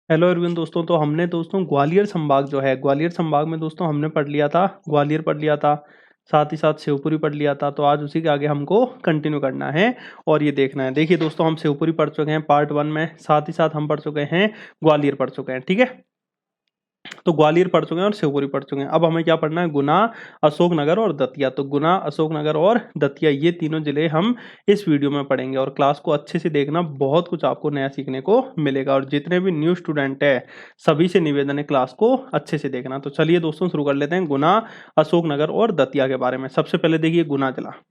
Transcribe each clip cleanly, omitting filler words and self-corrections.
Hello everyone दोस्तों। तो हमने दोस्तों ग्वालियर संभाग जो है, ग्वालियर संभाग में दोस्तों हमने पढ़ लिया था, ग्वालियर पढ़ लिया था, साथ ही साथ शिवपुरी पढ़ लिया था। तो आज उसी के आगे हमको कंटिन्यू करना है और ये देखना है। देखिए दोस्तों, हम शिवपुरी पढ़ चुके हैं पार्ट 1 में, साथ ही साथ हम पढ़ चुके हैं ग्वालियर पढ़ चुके हैं। ठीक है, तो ग्वालियर पढ़ चुके हैं और शिवपुरी पढ़ चुके हैं। अब हमें क्या पढ़ना है? गुना, अशोकनगर और दतिया। तो गुना, अशोकनगर और दतिया, ये तीनों जिले हम इस वीडियो में पढ़ेंगे और क्लास को अच्छे से देखना, बहुत कुछ आपको नया सीखने को मिलेगा। और जितने भी न्यू स्टूडेंट है सभी से निवेदन है क्लास को अच्छे से देखना। तो चलिए दोस्तों शुरू कर लेते हैं गुना, अशोकनगर और दतिया के बारे में। सबसे पहले देखिए गुना जिला।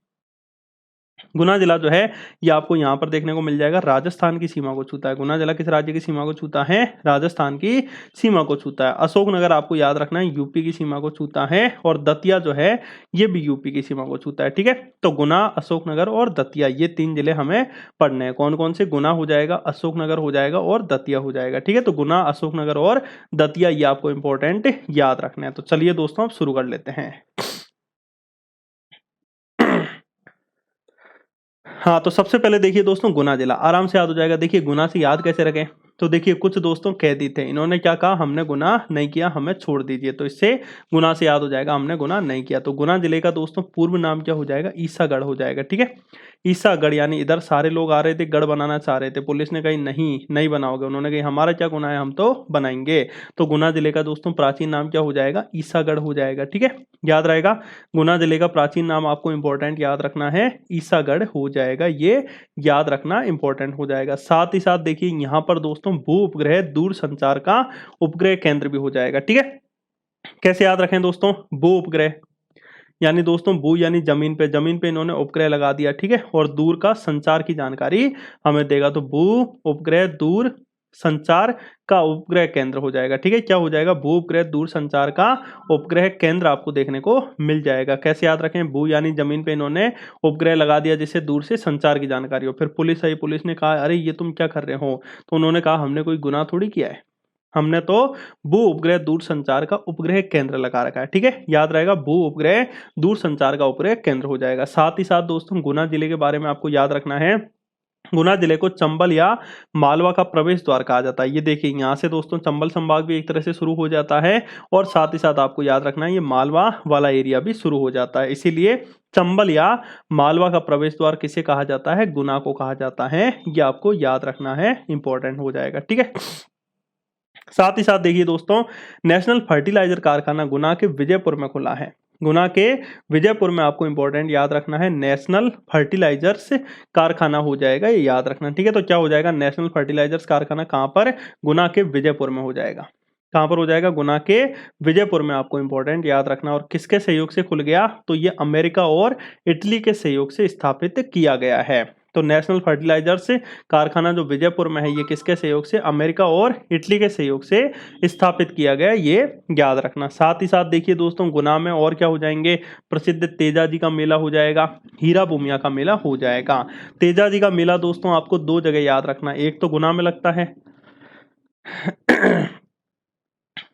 गुना जिला जो है ये आपको यहाँ पर देखने को मिल जाएगा, राजस्थान की सीमा को छूता है। गुना जिला किस राज्य की सीमा को छूता है? राजस्थान की सीमा को छूता है। अशोकनगर आपको याद रखना है यूपी की सीमा को छूता है, और दतिया जो है ये भी यूपी की सीमा को छूता है। ठीक है, तो गुना, अशोकनगर और दतिया, ये तीन जिले हमें पढ़ने हैं। कौन कौन से? गुना हो जाएगा, अशोकनगर हो जाएगा और दतिया हो जाएगा। ठीक है, तो गुना, अशोकनगर और दतिया ये आपको इंपॉर्टेंट याद रखना है। तो चलिए दोस्तों अब शुरू कर लेते हैं। हाँ, तो सबसे पहले देखिए दोस्तों गुना जिला आराम से याद हो जाएगा। देखिए गुना से याद कैसे रखें? तो देखिए कुछ दोस्तों कैदी थे, इन्होंने क्या कहा? हमने गुनाह नहीं किया, हमें छोड़ दीजिए। तो इससे गुना से याद हो जाएगा हमने गुनाह नहीं किया। तो गुना जिले का दोस्तों पूर्व नाम क्या हो जाएगा? ईसागढ़ हो जाएगा। ठीक है, ईसागढ़, यानी इधर सारे लोग आ रहे थे, गढ़ बनाना चाह रहे थे। पुलिस ने कही नहीं, नहीं बनाओगे। उन्होंने कही हमारा क्या गुनाह है, हम तो बनाएंगे। तो गुना जिले का दोस्तों प्राचीन नाम क्या हो जाएगा? ईसागढ़ हो जाएगा। ठीक है, याद रहेगा। गुना जिले का प्राचीन नाम आपको इंपॉर्टेंट याद रखना है, ईसागढ़ हो जाएगा। ये याद रखना इंपॉर्टेंट हो जाएगा। साथ ही साथ देखिए यहाँ पर दोस्तों भू उपग्रह दूर संचार का उपग्रह केंद्र भी हो जाएगा। ठीक है, कैसे याद रखें दोस्तों? भू उपग्रह यानी दोस्तों भू यानी जमीन पे, जमीन पे इन्होंने उपग्रह लगा दिया। ठीक है, और दूर का संचार की जानकारी हमें देगा। तो भू उपग्रह दूर संचार का उपग्रह केंद्र हो जाएगा। ठीक है, क्या हो जाएगा? भू उपग्रह दूर संचार का उपग्रह केंद्र आपको देखने को मिल जाएगा। कैसे याद रखें? भू यानी जमीन पे इन्होंने उपग्रह लगा दिया जिससे दूर से संचार की जानकारी हो। फिर पुलिस आई, पुलिस ने कहा अरे ये तुम क्या कर रहे हो? तो उन्होंने कहा हमने कोई गुनाह थोड़ी किया है, हमने तो भू उपग्रह दूर संचार का उपग्रह केंद्र लगा रखा है। ठीक है, याद रहेगा, भू उपग्रह दूर संचार का उपग्रह केंद्र हो जाएगा। साथ ही साथ दोस्तों गुना जिले के बारे में आपको याद रखना है, गुना जिले को चंबल या मालवा का प्रवेश द्वार कहा जाता है। ये देखिए यहाँ से दोस्तों चंबल संभाग भी एक तरह से शुरू हो जाता है, और साथ ही साथ आपको याद रखना है ये मालवा वाला एरिया भी शुरू हो जाता है। इसीलिए चंबल या मालवा का प्रवेश द्वार किसे कहा जाता है? गुना को कहा जाता है। ये आपको याद रखना है, इंपॉर्टेंट हो जाएगा। ठीक है, साथ ही साथ देखिए दोस्तों नेशनल फर्टिलाइजर कारखाना गुना के विजयपुर में खुला है। गुना के विजयपुर में आपको इंपॉर्टेंट याद रखना है नेशनल फर्टिलाइजर्स कारखाना हो जाएगा, ये याद रखना। ठीक है, तो क्या हो जाएगा? नेशनल फर्टिलाइजर्स कारखाना कहां पर? गुना के विजयपुर में हो जाएगा। कहां पर हो जाएगा? गुना के विजयपुर में आपको इंपॉर्टेंट याद रखना। और किसके सहयोग से खुल गया? तो ये अमेरिका और इटली के सहयोग से स्थापित किया गया है। तो नेशनल फर्टिलाइजर्स कारखाना जो विजयपुर में है ये किसके सहयोग से? अमेरिका और इटली के सहयोग से स्थापित किया गया, ये याद रखना। साथ ही साथ देखिए दोस्तों गुना में और क्या हो जाएंगे? प्रसिद्ध तेजा जी का मेला हो जाएगा, हीरा भूमिया का मेला हो जाएगा। तेजा जी का मेला दोस्तों आपको दो जगह याद रखना, एक तो गुना में लगता है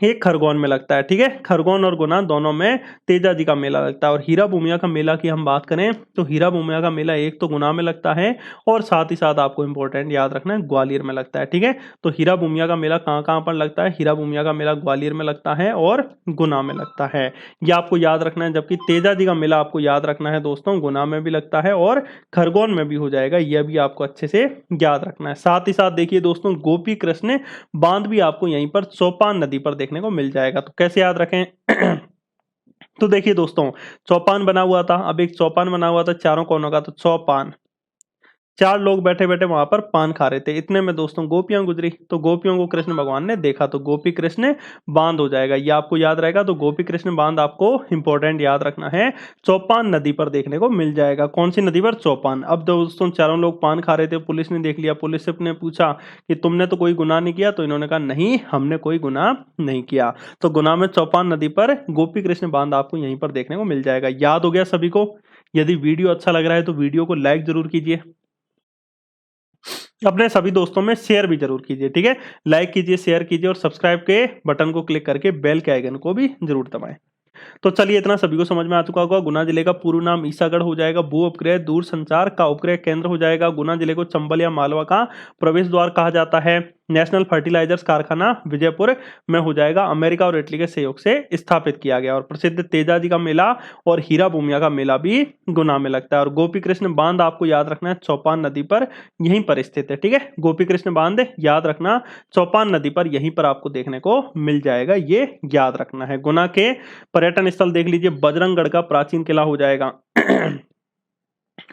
एक खरगोन में लगता है। ठीक है, खरगोन और गुना दोनों में तेजा जी का मेला लगता है। और हीरा भूमिया का मेला की हम बात करें तो हीरा भूमिया का मेला एक तो गुना में लगता है, और साथ ही साथ आपको इंपॉर्टेंट याद रखना है ग्वालियर में लगता है। ठीक है, तो हीरा भूमिया का मेला कहाँ कहाँ पर लगता है? हीरा भूमिया का मेला ग्वालियर में लगता है और गुना में लगता है, ये आपको याद रखना है। जबकि तेजा जी का मेला आपको याद रखना है दोस्तों गुना में भी लगता है और खरगोन में भी हो जाएगा, यह भी आपको अच्छे से याद रखना है। साथ ही साथ देखिए दोस्तों गोपी कृष्ण बांध भी आपको यहीं पर चौपान नदी पर देखने को मिल जाएगा। तो कैसे याद रखें? तो देखिए दोस्तों चौपान बना हुआ था, अब एक चौपान बना हुआ था चारों कोनों का, तो चौपान, चार लोग बैठे बैठे वहां पर पान खा रहे थे। इतने में दोस्तों गोपियां गुजरी, तो गोपियों को कृष्ण भगवान ने देखा, तो गोपी कृष्ण बांध हो जाएगा, ये आपको याद रहेगा। तो गोपी कृष्ण बांध आपको इंपॉर्टेंट याद रखना है, चौपान नदी पर देखने को मिल जाएगा। कौन सी नदी पर? चौपान। अब दोस्तों चारों लोग पान खा रहे थे, पुलिस ने देख लिया, पुलिस से ने पूछा कि तुमने तो कोई गुनाह नहीं किया? तो इन्होंने कहा नहीं, हमने कोई गुनाह नहीं किया। तो गुना में चौपान नदी पर गोपी कृष्ण बांध आपको यहीं पर देखने को मिल जाएगा। याद हो गया सभी को? यदि वीडियो अच्छा लग रहा है तो वीडियो को लाइक जरूर कीजिए, अपने सभी दोस्तों में शेयर भी जरूर कीजिए। ठीक है, लाइक कीजिए, शेयर कीजिए और सब्सक्राइब के बटन को क्लिक करके बेल के आइकन को भी जरूर दबाएं। तो चलिए इतना सभी को समझ में आ चुका होगा। गुना जिले का पूर्व नाम ईसागढ़ हो जाएगा, भू उपग्रह दूर संचार का उपग्रह केंद्र हो जाएगा। गुना जिले को चंबल या मालवा का प्रवेश द्वार कहा जाता है। नेशनल फर्टिलाइजर्स कारखाना विजयपुर में हो जाएगा, अमेरिका और इटली के सहयोग से स्थापित किया गया। और प्रसिद्ध तेजाजी का मेला और हीरा भूमिया का मेला भी गुना में लगता है। और गोपी कृष्ण बांध आपको याद रखना है, चौपान नदी पर यहीं पर स्थित है, ठीक है। गोपी कृष्ण बांध याद रखना, चौपान नदी पर यहीं पर आपको देखने को मिल जाएगा, ये याद रखना है। गुना के पर्यटन स्थल देख लीजिए, बजरंगगढ़ का प्राचीन किला हो जाएगा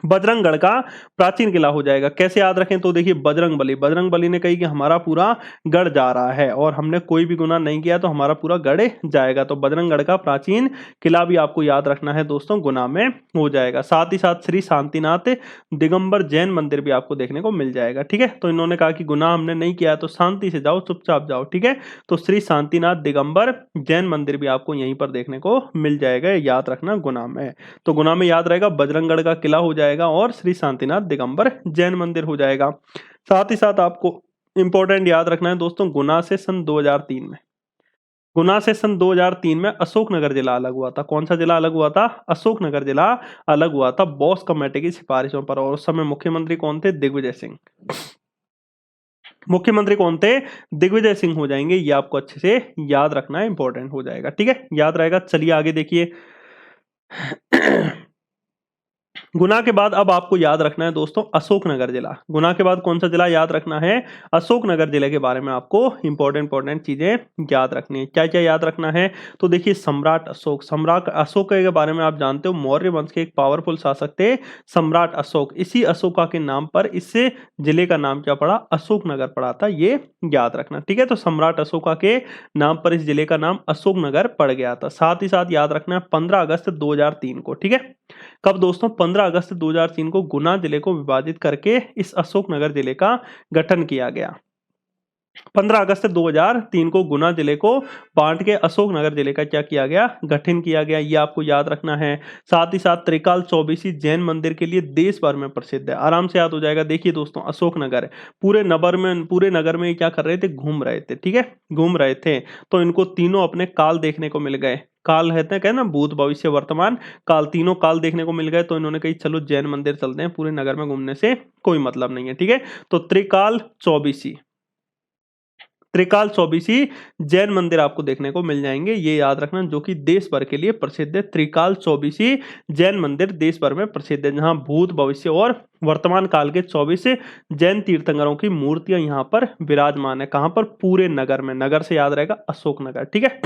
बजरंगगढ़ का प्राचीन किला हो जाएगा। कैसे याद रखें, तो देखिए बजरंग बली ने कही कि हमारा पूरा गढ़ जा रहा है और हमने कोई भी गुनाह नहीं किया तो हमारा पूरा गढ़ जाएगा। तो बजरंगगढ़ का प्राचीन किला भी आपको याद रखना है दोस्तों, गुना में हो जाएगा। साथ ही साथ श्री शांतिनाथ दिगंबर जैन मंदिर भी आपको देखने को मिल जाएगा, ठीक है। तो इन्होंने कहा कि गुनाह हमने नहीं किया तो शांति से जाओ, चुपचाप जाओ, ठीक है। तो श्री शांतिनाथ दिगंबर जैन मंदिर भी आपको यहीं पर देखने को मिल जाएगा, याद रखना गुना में। तो गुना में याद रहेगा बजरंगगढ़ का किला हो जाएगा और श्री शांतिनाथ दिगंबर जैन मंदिर हो जाएगा। साथ ही साथ आपको इंपॉर्टेंट याद रखना है दोस्तों, गुना से सन 2003 में अशोकनगर जिला अलग हुआ था। कौन सा जिला अलग हुआ था? अशोकनगर जिला अलग हुआ था बॉस कमेटी की सिफारिशों पर। और उस समय मुख्यमंत्री कौन थे? दिग्विजय सिंह। मुख्यमंत्री कौन थे? दिग्विजय सिंह हो जाएंगे, ये आपको अच्छे से याद रखना है, इंपॉर्टेंट हो जाएगा, ठीक है, याद रहेगा। चलिए आगे देखिए गुना के बाद अब आपको याद रखना है दोस्तों अशोकनगर जिला। गुना के बाद कौन सा जिला याद रखना है? अशोकनगर जिले के बारे में आपको इंपॉर्टेंट चीजें याद रखनी है। क्या क्या याद रखना है? तो देखिए सम्राट अशोक के बारे में आप जानते हो, मौर्य वंश के एक पावरफुल शासक थे सम्राट अशोक। इसी अशोका के नाम पर इससे जिले का नाम क्या पड़ा? अशोकनगर पड़ा था, ये याद रखना, ठीक है। तो सम्राट अशोका के नाम पर इस जिले का नाम अशोकनगर पड़ गया था। साथ ही साथ याद रखना है 15 अगस्त 2003 को, ठीक है। कब दोस्तों? 15 अगस्त 2003 को गुना जिले को विभाजित करके इस अशोकनगर जिले का गठन किया गया। 15 अगस्त 2003 को गुना जिले को बांट के अशोकनगर जिले का क्या किया गया? गठन किया गया, ये आपको याद रखना है। साथ ही साथ त्रिकाल चौबीसी जैन मंदिर के लिए देश भर में प्रसिद्ध है, आराम से याद हो जाएगा। देखिए दोस्तों अशोकनगर पूरे नगर में क्या कर रहे थे? घूम रहे थे, ठीक है, घूम रहे थे। तो इनको तीनों अपने काल देखने को मिल गए। काल कहते हैं, ना, भूत भविष्य वर्तमान काल, तीनों काल देखने को मिल गए। तो इन्होंने कही चलो जैन मंदिर चलते हैं, पूरे नगर में घूमने से कोई मतलब नहीं है, ठीक है। तो त्रिकाल चौबीसी जैन मंदिर आपको देखने को मिल जाएंगे, ये याद रखना, जो कि देश भर के लिए प्रसिद्ध है। त्रिकाल चौबीसी जैन मंदिर देश भर में प्रसिद्ध है, जहां भूत भविष्य और वर्तमान काल के 24 जैन तीर्थंकरों की मूर्तियां यहां पर विराजमान है। कहां पर? पूरे नगर में। नगर से याद रहेगा अशोकनगर, ठीक है।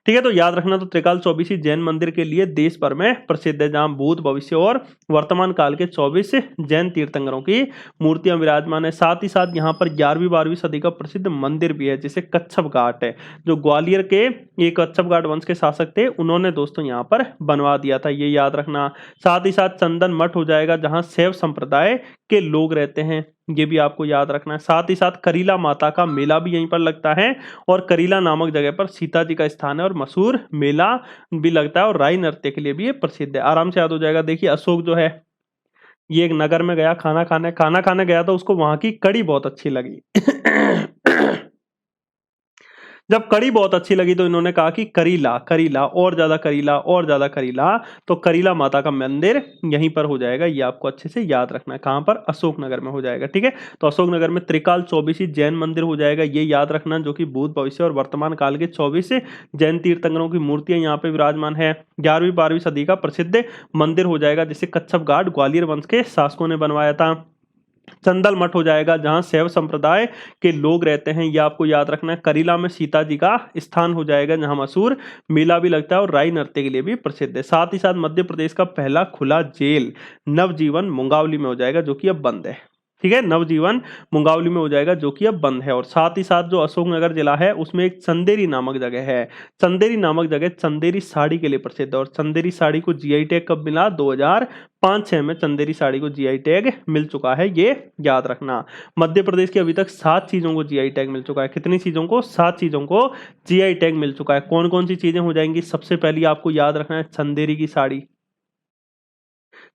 ठीक है, तो याद रखना, तो त्रिकाल चौबीसी जैन मंदिर के लिए देश भर में प्रसिद्ध है, जहां भूत भविष्य और वर्तमान काल के 24 जैन तीर्थंकरों की मूर्तियां विराजमान है। साथ ही साथ यहाँ पर 11वीं-12वीं सदी का प्रसिद्ध मंदिर भी है, जिसे कच्छप घाट है, जो ग्वालियर के एक कच्छप घाट वंश के शासक थे, उन्होंने दोस्तों यहाँ पर बनवा दिया था, ये याद रखना। साथ ही साथ चंदन मठ हो जाएगा, जहां शैव संप्रदाय के लोग रहते हैं, ये भी आपको याद रखना है। साथ ही साथ करीला माता का मेला भी यहीं पर लगता है, और करीला नामक जगह पर सीता जी का स्थान है और मशहूर मेला भी लगता है, और राई नृत्य के लिए भी ये प्रसिद्ध है, आराम से याद हो जाएगा। देखिए अशोक जो है, ये एक नगर में गया खाना खाने गया था, उसको वहां की कड़ी बहुत अच्छी लगी जब कड़ी बहुत अच्छी लगी तो इन्होंने कहा कि करीला करीला और ज्यादा करीला और ज्यादा करीला। तो करीला माता का मंदिर यहीं पर हो जाएगा, ये आपको अच्छे से याद रखना है। कहां पर? अशोकनगर में हो जाएगा, ठीक है। तो अशोकनगर में त्रिकाल चौबीसी जैन मंदिर हो जाएगा, ये याद रखना, जो कि भूत भविष्य और वर्तमान काल के 24 जैन तीर्थंकरों की मूर्तियां यहाँ पे विराजमान है। 11वीं-12वीं सदी का प्रसिद्ध मंदिर हो जाएगा, जिसे कच्छप घाट ग्वालियर वंश के शासकों ने बनवाया था। चंदल मठ हो जाएगा, जहां शैव संप्रदाय के लोग रहते हैं, ये आपको याद रखना है। करीला में सीता जी का स्थान हो जाएगा, जहां मशहूर मेला भी लगता है और राई नृत्य के लिए भी प्रसिद्ध है। साथ ही साथ मध्य प्रदेश का पहला खुला जेल नवजीवन मुंगावली में हो जाएगा, जो कि अब बंद है, ठीक है। नवजीवन मुंगावली में हो जाएगा, जो कि अब बंद है। और साथ ही साथ जो अशोकनगर जिला है, उसमें एक चंदेरी नामक जगह है। चंदेरी नामक जगह चंदेरी साड़ी के लिए प्रसिद्ध है, और चंदेरी साड़ी को जीआई टैग कब मिला? 2005-6 में चंदेरी साड़ी को जीआई टैग मिल चुका है, ये याद रखना। मध्य प्रदेश की अभी तक 7 चीजों को जीआई टैग मिल चुका है। कितनी चीजों को? 7 चीजों को जीआई टैग मिल चुका है। कौन कौन सी चीजें हो जाएंगी? सबसे पहली आपको याद रखना है चंदेरी की साड़ी।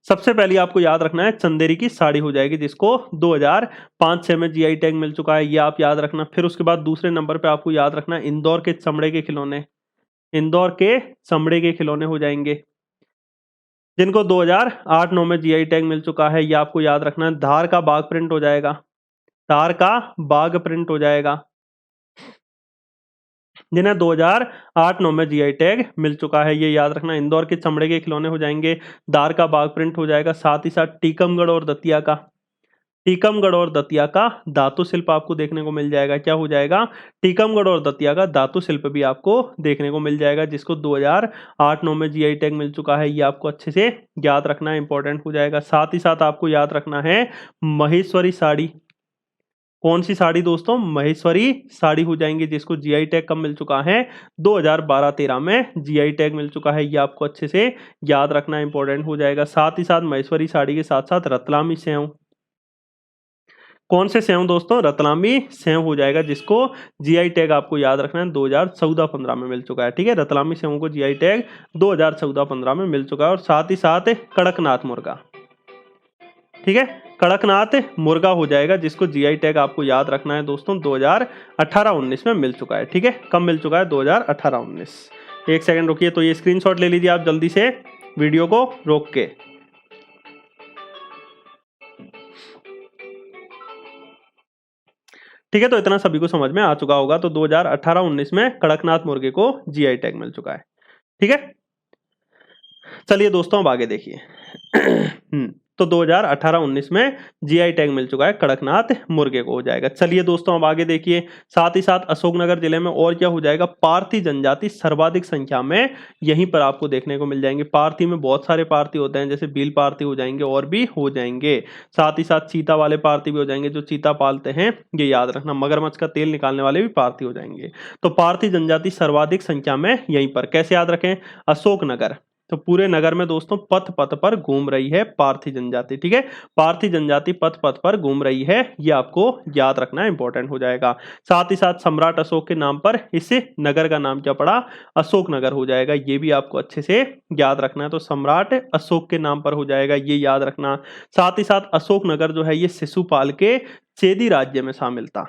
सबसे पहले आपको याद रखना है चंदेरी की साड़ी हो जाएगी, जिसको 2005-6 में जीआई टैग मिल चुका है, ये आप याद रखना। फिर उसके बाद दूसरे नंबर पे आपको याद रखना है इंदौर के चमड़े के खिलौने। इंदौर के चमड़े के खिलौने हो जाएंगे, जिनको 2008-9 में जीआई टैग मिल चुका है, ये आपको याद रखना है। धार का बाघ प्रिंट हो जाएगा। तार का बाग प्रिंट हो जाएगा, जिन्हें 2008-9 में जीआई टैग मिल चुका है, ये याद रखना। इंदौर के चमड़े के खिलौने हो जाएंगे, दार का बाग प्रिंट हो जाएगा। साथ ही साथ टीकमगढ़ और दतिया का, टीकमगढ़ और दतिया का धातु शिल्प आपको देखने को मिल जाएगा। क्या हो जाएगा? टीकमगढ़ और दतिया का धातु शिल्प भी आपको देखने को मिल जाएगा, जिसको 2008-9 में जीआई टैग मिल चुका है। ये आपको अच्छे से याद रखना इंपॉर्टेंट हो जाएगा। साथ ही साथ आपको याद रखना है महेश्वरी साड़ी। कौन सी साड़ी दोस्तों? महेश्वरी साड़ी हो जाएंगी, जिसको जीआई टैग कब मिल चुका है? 2012-13 में जीआई टैग मिल चुका है। ये आपको अच्छे से याद रखना इंपॉर्टेंट हो जाएगा। साथ ही साथ महेश्वरी साड़ी के साथ साथ रतलामी सेव, कौन से सेव दोस्तों? रतलामी सेव हो जाएगा, जिसको जीआई टैग आपको याद रखना है 2014-15 में मिल चुका है। ठीक है, रतलामी सेव को जीआई टैग 2014-15 में मिल चुका है। और साथ ही साथ कड़कनाथ मुर्गा, ठीक है, कड़कनाथ मुर्गा हो जाएगा, जिसको जीआई टैग आपको याद रखना है दोस्तों 2018-19 में मिल चुका है। ठीक है, कब मिल चुका है? 2018-19। एक सेकंड रुकिए, तो ये स्क्रीनशॉट ले लीजिए आप जल्दी से वीडियो को रोक के। ठीक है, तो इतना सभी को समझ में आ चुका होगा। तो 2018-19 में कड़कनाथ मुर्गे को जीआई टैग मिल चुका है। ठीक है, चलिए दोस्तों अब आगे देखिए। तो 2018-19 में जीआई टैग मिल चुका है कड़कनाथ मुर्गे को, हो जाएगा। चलिए दोस्तों अब आगे देखिए। साथ ही साथ अशोकनगर जिले में और क्या हो जाएगा? पारथी जनजाति सर्वाधिक संख्या में यहीं पर आपको देखने को मिल जाएंगे। पारथी में बहुत सारे पारथी होते हैं, जैसे भील पारथी हो जाएंगे और भी हो जाएंगे। साथ ही साथ चीता वाले पारथी भी हो जाएंगे, जो चीता पालते हैं, ये याद रखना। मगरमच्छ का तेल निकालने वाले भी पारथी हो जाएंगे। तो पारथी जनजाति सर्वाधिक संख्या में यहीं पर, कैसे याद रखें? अशोकनगर, तो पूरे नगर में दोस्तों पथ पथ पर घूम रही है पारथी जनजाति। ठीक है, पारथी जनजाति पथ पथ पर घूम रही है, ये आपको याद रखना इंपॉर्टेंट हो जाएगा। साथ ही साथ सम्राट अशोक के नाम पर इस नगर का नाम क्या पड़ा? अशोक नगर हो जाएगा। ये भी आपको अच्छे से याद रखना है। तो सम्राट अशोक के नाम पर हो जाएगा, ये याद रखना। साथ ही साथ अशोक नगर जो है ये शिशुपाल के चेदी राज्य में शामिल था।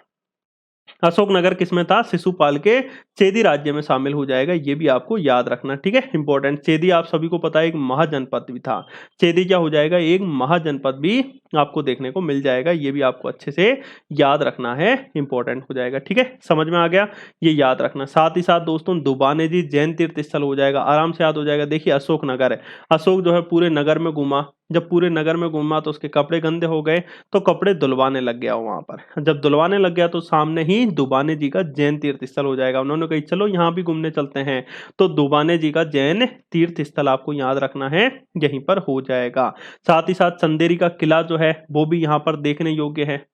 अशोकनगर किसमें था? शिशुपाल के चेदी राज्य में शामिल हो जाएगा, ये भी आपको याद रखना। ठीक है, इंपॉर्टेंट। चेदी आप सभी को पता है एक महाजनपद भी था। चेदी क्या हो जाएगा? एक महाजनपद भी आपको देखने को मिल जाएगा, ये भी आपको अच्छे से याद रखना है, इंपॉर्टेंट हो जाएगा। ठीक है, समझ में आ गया, ये याद रखना। साथ ही साथ दोस्तों दुबाने जी जैन तीर्थ स्थल हो जाएगा, आराम से याद हो जाएगा। देखिए अशोकनगर है, अशोक जो है पूरे नगर में घूमा, जब पूरे नगर में घूमा तो उसके कपड़े गंदे हो गए, तो कपड़े धुलवाने लग गया वहां पर। जब धुलवाने लग गया तो सामने ही दुबाने जी का जैन तीर्थ स्थल हो जाएगा। उन्होंने कही चलो यहाँ भी घूमने चलते हैं, तो दुबाने जी का जैन तीर्थ स्थल आपको याद रखना है, यहीं पर हो जाएगा। साथ ही साथ चंदेरी का किला जो है वो भी यहाँ पर देखने योग्य है।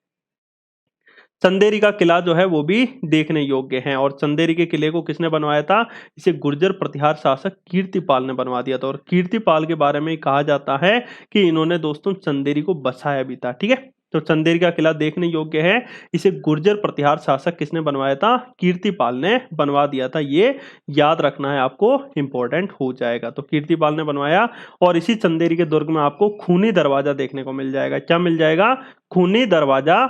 चंदेरी का किला जो है वो भी देखने योग्य है। और चंदेरी के किले को किसने बनवाया था? इसे गुर्जर प्रतिहार शासक कीर्तिपाल ने बनवा दिया था। और कीर्तिपाल के बारे में कहा जाता है कि इन्होंने दोस्तों चंदेरी को बसाया भी था। ठीक है, तो चंदेरी का किला देखने योग्य है। इसे गुर्जर प्रतिहार शासक किसने बनवाया था? कीर्तिपाल ने बनवा दिया था, ये याद रखना है आपको, इंपॉर्टेंट हो जाएगा। तो कीर्तिपाल ने बनवाया। और इसी चंदेरी के दुर्ग में आपको खूनी दरवाजा देखने को मिल जाएगा। क्या मिल जाएगा? खूनी दरवाजा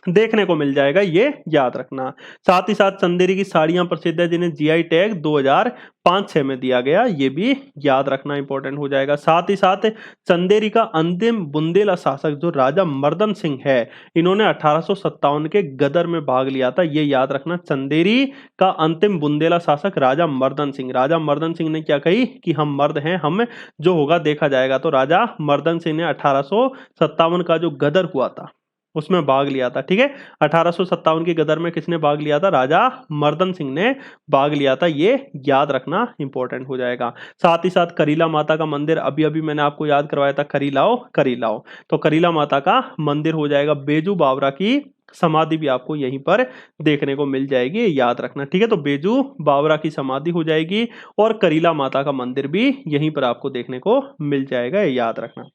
देखने को मिल जाएगा, ये याद रखना। साथ ही साथ चंदेरी की साड़ियां प्रसिद्ध है, जिन्हें जीआई टैग 2005-6 में दिया गया, ये भी याद रखना इंपॉर्टेंट हो जाएगा। साथ ही साथ चंदेरी का अंतिम बुंदेला शासक जो राजा मर्दन सिंह है, इन्होंने 1857 के गदर में भाग लिया था, ये याद रखना। चंदेरी का अंतिम बुंदेला शासक राजा मर्दन सिंह, राजा मर्दन सिंह ने क्या कही कि हम मर्द हैं, हम जो होगा देखा जाएगा। तो राजा मर्दन सिंह ने 1857 का जो गदर हुआ था उसमें भाग लिया था। ठीक है, 1857 की गदर में किसने भाग लिया था? राजा मर्दन सिंह ने भाग लिया था, ये याद रखना इंपॉर्टेंट हो जाएगा। साथ ही साथ करीला माता का मंदिर, अभी अभी मैंने आपको याद करवाया था, करीलाओ करीलाओ, तो करीला माता का मंदिर हो जाएगा। बेजू बावरा की समाधि भी आपको यहीं पर देखने को मिल जाएगी, याद रखना। ठीक है, तो बेजू बावरा की समाधि हो जाएगी और करीला माता का मंदिर भी यहीं पर आपको देखने को मिल जाएगा, याद रखना।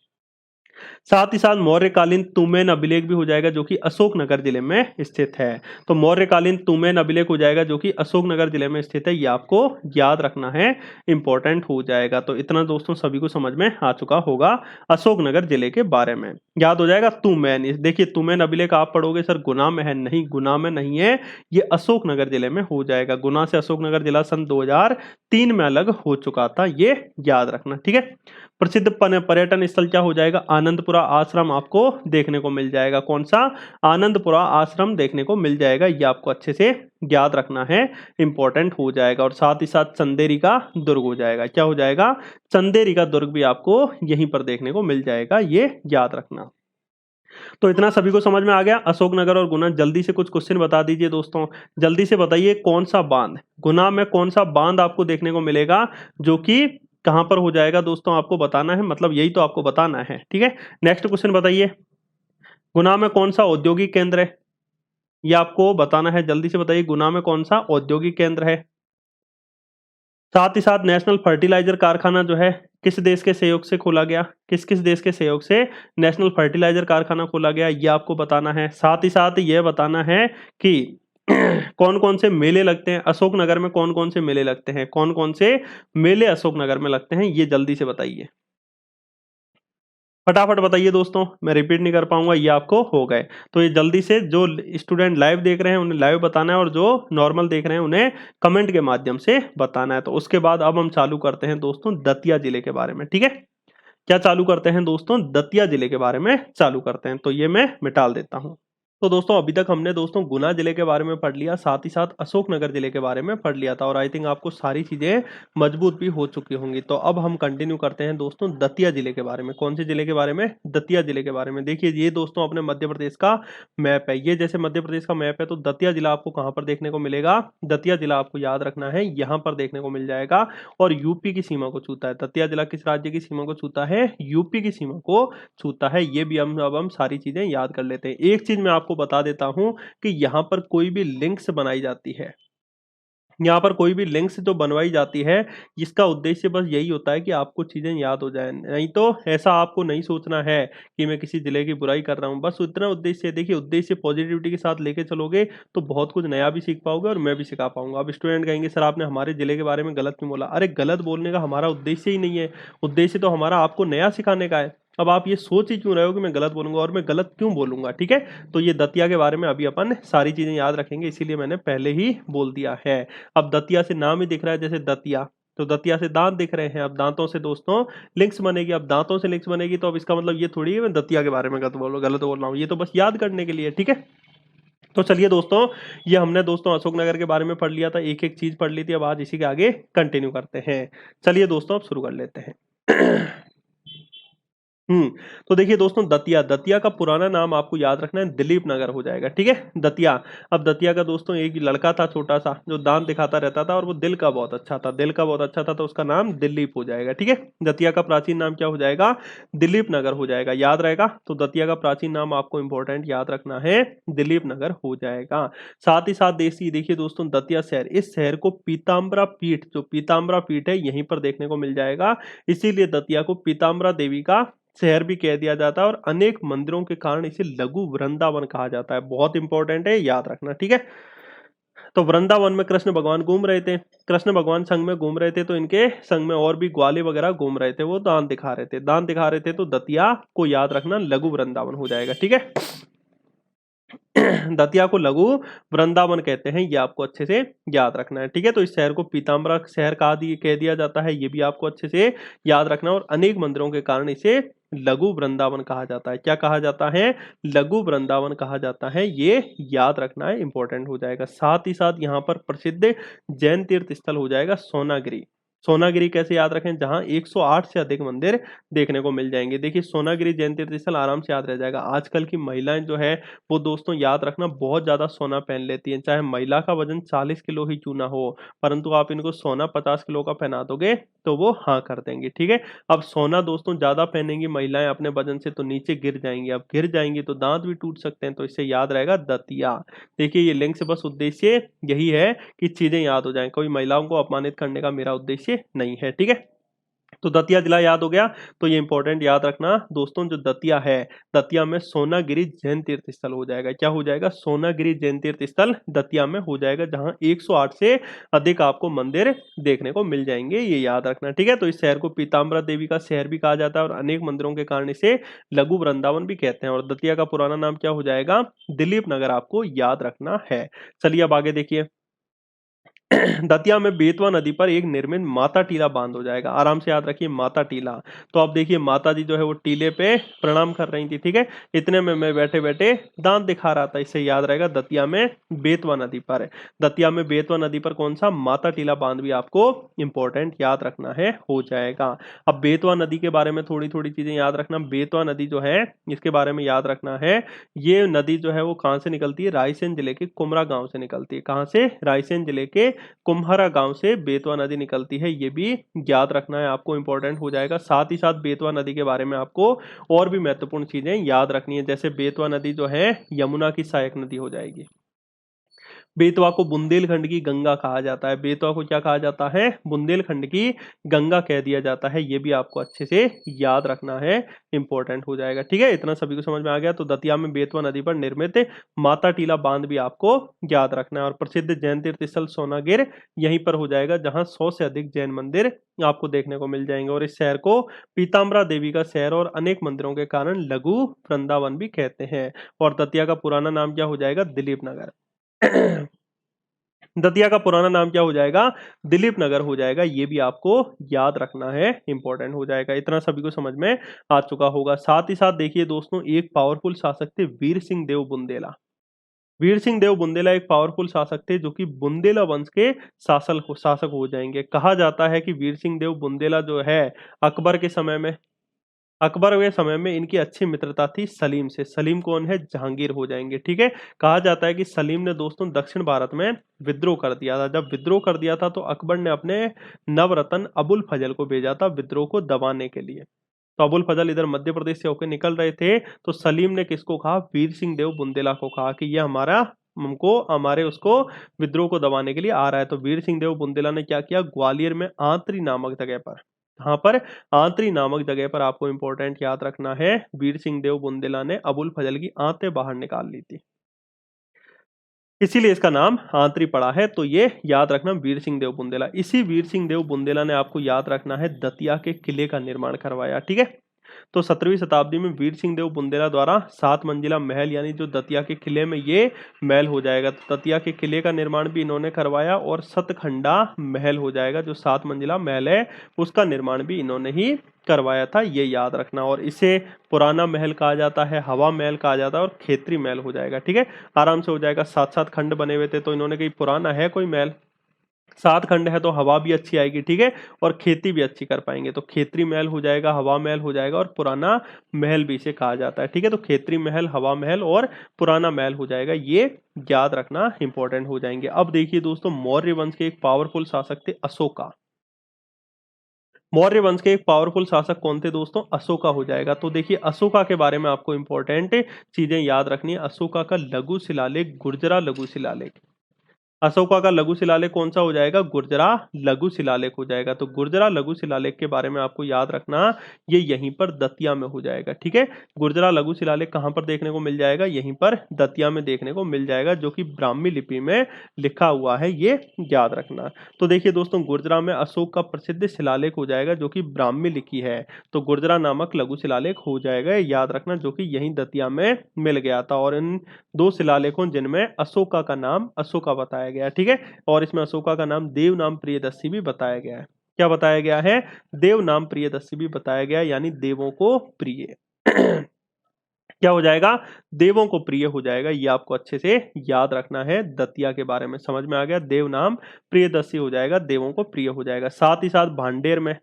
साथ ही साथ मौर्यकालीन तुमेन अभिलेख भी हो जाएगा, जो कि अशोकनगर जिले में स्थित है। तो मौर्यकालीन तुमेन अभिलेख हो जाएगा, जो कि अशोकनगर जिले में स्थित है, ये आपको याद रखना है, इंपॉर्टेंट हो जाएगा। तो इतना दोस्तों सभी को समझ में आ चुका होगा अशोकनगर जिले के बारे में, याद हो जाएगा। तुमेन, देखिए तुमेन अभिलेख आप पढ़ोगे सर गुना में है, नहीं, गुना में नहीं है, ये अशोकनगर जिले में हो जाएगा। गुना से अशोकनगर जिला सन 2003 में अलग हो चुका था, ये याद रखना। ठीक है, प्रसिद्ध पर्यटन स्थल क्या हो जाएगा, आनंदपुरा आश्रम आपको देखने को मिल जाएगा। कौन सा, आनंदपुरा आश्रम देखने को मिल जाएगा, ये आपको अच्छे से याद रखना है, इंपॉर्टेंट हो जाएगा। और साथ ही साथ चंदेरी का दुर्ग हो जाएगा, क्या हो जाएगा, चंदेरी का दुर्ग भी आपको यहीं पर देखने को मिल जाएगा, ये याद रखना। तो इतना सभी को समझ में आ गया। अशोकनगर और गुना, जल्दी से कुछ क्वेश्चन बता दीजिए दोस्तों, जल्दी से बताइए कौन सा बांध, गुना में कौन सा बांध आपको देखने को मिलेगा, जो कि कहां पर हो जाएगा दोस्तों, आपको बताना है, मतलब यही तो आपको बताना है, ठीक है। नेक्स्ट क्वेश्चन बताइए, गुना में कौन सा औद्योगिक केंद्र है, ये आपको बताना है, जल्दी से बताइए, गुना में कौन सा औद्योगिक केंद्र है। साथ ही साथ नेशनल फर्टिलाइजर कारखाना जो है किस देश के सहयोग से खोला गया, किस किस देश के सहयोग से नेशनल फर्टिलाइजर कारखाना खोला गया, ये आपको बताना है। साथ ही साथ ये बताना है कि कौन कौन से मेले लगते हैं अशोकनगर में, कौन कौन से मेले लगते हैं, कौन कौन से मेले अशोकनगर में लगते हैं, ये जल्दी से बताइए, फटाफट बताइए दोस्तों, मैं रिपीट नहीं कर पाऊंगा, ये आपको हो गए। तो ये जल्दी से जो स्टूडेंट लाइव देख रहे हैं उन्हें लाइव बताना है, और जो नॉर्मल देख रहे हैं उन्हें कमेंट के माध्यम से बताना है। तो उसके बाद अब हम चालू करते हैं दोस्तों दतिया जिले के बारे में, ठीक है। क्या चालू करते हैं दोस्तों, दतिया जिले के बारे में चालू करते हैं, तो ये मैं मिटाल देता हूं। तो दोस्तों अभी तक हमने दोस्तों गुना जिले के बारे में पढ़ लिया, साथ ही साथ अशोकनगर जिले के बारे में पढ़ लिया था, और आई थिंक आपको सारी चीजें मजबूत भी हो चुकी होंगी। तो अब हम कंटिन्यू करते हैं दोस्तों दतिया जिले के बारे में। कौन से जिले के बारे में, दतिया जिले के बारे में। देखिए ये दोस्तों अपने मध्य प्रदेश का मैप है, ये जैसे मध्य प्रदेश का मैप है, तो दतिया जिला आपको कहाँ पर देखने को मिलेगा, दतिया जिला आपको याद रखना है, यहाँ पर देखने को मिल जाएगा, और यूपी की सीमा को छूता है। दतिया जिला किस राज्य की सीमा को छूता है, यूपी की सीमा को छूता है। ये भी हम सारी चीजें याद कर लेते हैं। एक चीज मैं आपको बता देता हूं कि यहां पर कोई भी लिंक्स बनाई जाती है, यहाँ पर कोई भी लिंक्स जो बनवाई जाती है, इसका उद्देश्य बस यही होता है कि आपको चीजें याद हो जाए, नहीं तो ऐसा आपको नहीं सोचना है कि मैं किसी जिले की बुराई कर रहा हूँ, बस इतना उद्देश्य है। देखिए उद्देश्य पॉजिटिविटी के साथ लेके चलोगे तो बहुत कुछ नया भी सीख पाओगे, और मैं भी सिखा पाऊंगा। अब स्टूडेंट कहेंगे सर आपने हमारे जिले के बारे में गलत क्यों बोला, अरे गलत बोलने का हमारा उद्देश्य ही नहीं है, उद्देश्य तो हमारा आपको नया सिखाने का है। अब आप ये सोच ही क्यों रहे हो कि मैं गलत बोलूंगा, और मैं गलत क्यों बोलूंगा, ठीक है। तो ये दतिया के बारे में अभी अपन सारी चीजें याद रखेंगे, इसीलिए मैंने पहले ही बोल दिया है। अब दतिया से नाम ही दिख रहा है जैसे दतिया, तो दतिया से दांत दिख रहे हैं, अब दांतों से दोस्तों लिंक्स बनेगी, अब दांतों से लिंक्स बनेगी, तो अब इसका मतलब ये थोड़ी है मैं दतिया के बारे में गलत बोल रहा हूँ, ये तो बस याद करने के लिए, ठीक है। तो चलिए दोस्तों, ये हमने दोस्तों अशोकनगर के बारे में पढ़ लिया था, एक एक चीज पढ़ ली थी, अब आज इसी के आगे कंटिन्यू करते हैं। चलिए दोस्तों अब शुरू कर लेते हैं। हम्म तो देखिए दोस्तों दतिया, दतिया का पुराना नाम आपको याद रखना है, दिलीप नगर हो जाएगा, ठीक है, दतिया। अब दतिया का दोस्तों एक लड़का था छोटा सा जो दांत दिखाता रहता था, और वो दिल का बहुत अच्छा था, दिल का बहुत अच्छा था, तो उसका नाम दिलीप हो जाएगा, ठीक है। दतिया का प्राचीन नाम क्या हो जाएगा, दिलीप नगर हो जाएगा, याद रहेगा। तो दतिया का प्राचीन नाम आपको इंपॉर्टेंट याद रखना है, दिलीप नगर हो जाएगा। साथ ही साथ देखिए दोस्तों दतिया शहर, इस शहर को पीताम्बरा पीठ, जो पीताम्बरा पीठ है यहीं पर देखने को मिल जाएगा, इसीलिए दतिया को पीताम्बरा देवी का शहर भी कह दिया जाता है, और अनेक मंदिरों के कारण इसे लघु वृंदावन कहा जाता है। बहुत इंपॉर्टेंट है, याद रखना, ठीक है। तो वृंदावन में कृष्ण भगवान घूम रहे थे, कृष्ण भगवान संग में घूम रहे थे, तो इनके संग में और भी ग्वाले वगैरह घूम रहे थे, वो दांत दिखा रहे थे, दांत दिखा रहे थे, तो दतिया को याद रखना लघु वृंदावन हो जाएगा, ठीक है। दतिया को लघु वृंदावन कहते हैं, ये आपको अच्छे से याद रखना है, ठीक है। तो इस शहर को पीताम्बरा शहर कह दिया जाता है, ये भी आपको अच्छे से याद रखना, और अनेक मंदिरों के कारण इसे लघु वृंदावन कहा जाता है। क्या कहा जाता है, लघु वृंदावन कहा जाता है, ये याद रखना है, इंपॉर्टेंट हो जाएगा। साथ ही साथ यहाँ पर प्रसिद्ध जैन तीर्थ स्थल हो जाएगा सोनागिरी। सोनागिरी कैसे याद रखें, जहां 108 से अधिक मंदिर देखने को मिल जाएंगे। देखिए सोनागिरी जैन तीर्थ स्थल आराम से याद रह जाएगा। आजकल की महिलाएं जो है वो दोस्तों याद रखना बहुत ज्यादा सोना पहन लेती हैं, चाहे महिला का वजन 40 किलो ही क्यों ना हो, परंतु आप इनको सोना 50 किलो का पहना दोगे तो वो हाँ कर देंगी, ठीक है। अब सोना दोस्तों ज्यादा पहनेंगी महिलाएं अपने वजन से, तो नीचे गिर जाएंगी, अब गिर जाएंगी तो दांत भी टूट सकते हैं, तो इससे याद रहेगा दतिया। देखिए ये लिंक से बस उद्देश्य यही है कि चीजें याद हो जाएं, कोई महिलाओं को अपमानित करने का मेरा उद्देश्य नहीं है, ठीक है। तो दतिया जिला याद हो गया, तो ये इंपॉर्टेंट याद रखना दोस्तों, जो दतिया है, दतिया में सोनागिरी जैन तीर्थ स्थल हो जाएगा, क्या हो जाएगा, सोनागिरी जैन तीर्थ स्थल दतिया में हो जाएगा, जहां 108 से अधिक आपको मंदिर देखने को मिल जाएंगे, ये याद रखना, ठीक है। तो इस शहर को पीताम्बरा देवी का शहर भी कहा जाता है, और अनेक मंदिरों के कारण इसे लघु वृंदावन भी कहते हैं, और दतिया का पुराना नाम क्या हो जाएगा, दिलीप नगर आपको याद रखना है। चलिए अब आगे देखिए, दतिया में बेतवा नदी पर एक निर्मित माता टीला बांध हो जाएगा। आराम से याद रखिए माता टीला। तो अब देखिए माता जी जो है वो टीले पे प्रणाम कर रही थी, ठीक है। इतने में मैं बैठे बैठे दांत दिखा रहा था, इससे याद रहेगा दतिया में बेतवा नदी पर है। दतिया में बेतवा नदी पर कौन सा माता टीला बांध भी आपको इंपॉर्टेंट याद रखना है, हो जाएगा। अब बेतवा नदी के बारे में थोड़ी थोड़ी चीजें याद रखना। बेतवा नदी जो है इसके बारे में याद रखना है, ये नदी जो है वो कहाँ से निकलती है, रायसेन जिले के कुमरा गांव से निकलती है। कहाँ से, रायसेन जिले के कुम्हरा गांव से बेतवा नदी निकलती है, ये भी याद रखना है आपको, इंपॉर्टेंट हो जाएगा। साथ ही साथ बेतवा नदी के बारे में आपको और भी महत्वपूर्ण चीजें याद रखनी है, जैसे बेतवा नदी जो है यमुना की सहायक नदी हो जाएगी। बेतवा को बुंदेलखंड की गंगा कहा जाता है। बेतवा को क्या कहा जाता है, बुंदेलखंड की गंगा कह दिया जाता है, ये भी आपको अच्छे से याद रखना है, इंपॉर्टेंट हो जाएगा। ठीक है, इतना सभी को समझ में आ गया। तो दतिया में बेतवा नदी पर निर्मित माता टीला बांध भी आपको याद रखना है। और प्रसिद्ध जैन तीर्थ स्थल सोनागिर यहीं पर हो जाएगा, जहां 100 से अधिक जैन मंदिर आपको देखने को मिल जाएंगे। और इस शहर को पीताम्बरा देवी का शहर और अनेक मंदिरों के कारण लघु वृंदावन भी कहते हैं। और दतिया का पुराना नाम क्या हो जाएगा, दिलीप नगर। दतिया का पुराना नाम क्या हो जाएगा, दिलीप नगर हो जाएगा, ये भी आपको याद रखना है, इंपॉर्टेंट हो जाएगा। इतना सभी को समझ में आ चुका होगा। साथ ही साथ देखिए दोस्तों, एक पावरफुल शासक थे वीर सिंह देव बुंदेला। वीर सिंह देव बुंदेला एक पावरफुल शासक थे जो कि बुंदेला वंश के शासक हो जाएंगे। कहा जाता है कि वीर सिंह देव बुंदेला जो है अकबर के समय में, अकबर के समय में इनकी अच्छी मित्रता थी सलीम से। सलीम कौन है, जहांगीर हो जाएंगे। ठीक है, कहा जाता है कि सलीम ने दोस्तों दक्षिण भारत में विद्रोह कर दिया था। जब विद्रोह कर दिया था तो अकबर ने अपने नवरत्न अबुल फजल को भेजा था विद्रोह को दबाने के लिए। तो अबुल फजल इधर मध्य प्रदेश से होकर निकल रहे थे, तो सलीम ने किसको कहा, वीर सिंह देव बुंदेला को कहा कि ये हमारा हमको हमारे उसको विद्रोह को दबाने के लिए आ रहा है। तो वीर सिंह देव बुंदेला ने क्या किया, ग्वालियर में आंतरी नामक जगह पर, यहाँ पर आंतरी नामक जगह पर आपको इंपॉर्टेंट याद रखना है, वीर सिंह देव बुंदेला ने अबुल फजल की आंतें बाहर निकाल ली थी, इसीलिए इसका नाम आंतरी पड़ा है। तो ये याद रखना, वीर सिंह देव बुंदेला। इसी वीर सिंह देव बुंदेला ने आपको याद रखना है दतिया के किले का निर्माण करवाया। ठीक है, तो 17वीं शताब्दी में वीर सिंह देव बुंदेला द्वारा 7 मंजिला महल, यानी जो दतिया के किले में ये महल हो जाएगा। तो दतिया के किले का निर्माण भी इन्होंने करवाया और सतखंडा महल हो जाएगा, जो 7 मंजिला महल है उसका निर्माण भी इन्होंने ही करवाया था, ये याद रखना। और इसे पुराना महल कहा जाता है, हवा महल कहा जाता है और खेतरी महल हो जाएगा। ठीक है, आराम से हो जाएगा। 7-7 खंड बने हुए थे, तो इन्होंने कही पुराना है कोई महल, 7 खंड है तो हवा भी अच्छी आएगी। ठीक है, और खेती भी अच्छी कर पाएंगे। तो खेतरी महल हो जाएगा, हवा महल हो जाएगा और पुराना महल भी इसे कहा जाता है। ठीक है, तो खेतरी महल, हवा महल और पुराना महल हो जाएगा, ये याद रखना इंपॉर्टेंट हो जाएंगे। अब देखिए दोस्तों, मौर्य वंश के एक पावरफुल शासक थे अशोका। मौर्य वंश के एक पावरफुल शासक कौन थे दोस्तों, अशोका हो जाएगा। तो देखिए अशोका के बारे में आपको इंपॉर्टेंट चीजें याद रखनी है। अशोका का लघु शिलालेख गुर्जरा लघु शिलालेख, अशोका का लघु शिलालेख कौन सा हो जाएगा, गुर्जरा लघु शिलालेख हो जाएगा। तो गुर्जरा लघु शिलालेख के बारे में आपको याद रखना, ये यहीं पर दतिया में हो जाएगा। ठीक है, गुर्जरा लघु शिलालेख कहां पर देखने को मिल जाएगा, यहीं पर दतिया में देखने को मिल जाएगा, जो कि ब्राह्मी लिपि में लिखा हुआ है, ये याद रखना। तो देखिए दोस्तों, गुर्जरा में अशोक का प्रसिद्ध शिलालेख हो जाएगा, जो कि ब्राह्मी लिखी है। तो गुर्जरा नामक लघु शिलालेख हो जाएगा, याद रखना, जो कि यहीं दतिया में मिल गया था। और इन 2 शिलालेखों जिनमें अशोका का नाम अशोका बताया गया। ठीक है, और इसमें अशोका का नाम देव नाम प्रियदर्शी भी बताया गया है। क्या बताया गया है, देव नाम प्रियदर्शी भी बताया गया है, यानी देवों को प्रिय। क्या हो जाएगा, देवों को प्रिय हो जाएगा, ये आपको अच्छे से याद रखना है। दतिया के बारे में समझ में आ गया, देव नाम प्रियदर्शी हो जाएगा, देवों को प्रिय हो जाएगा। साथ ही साथ भांडेर में,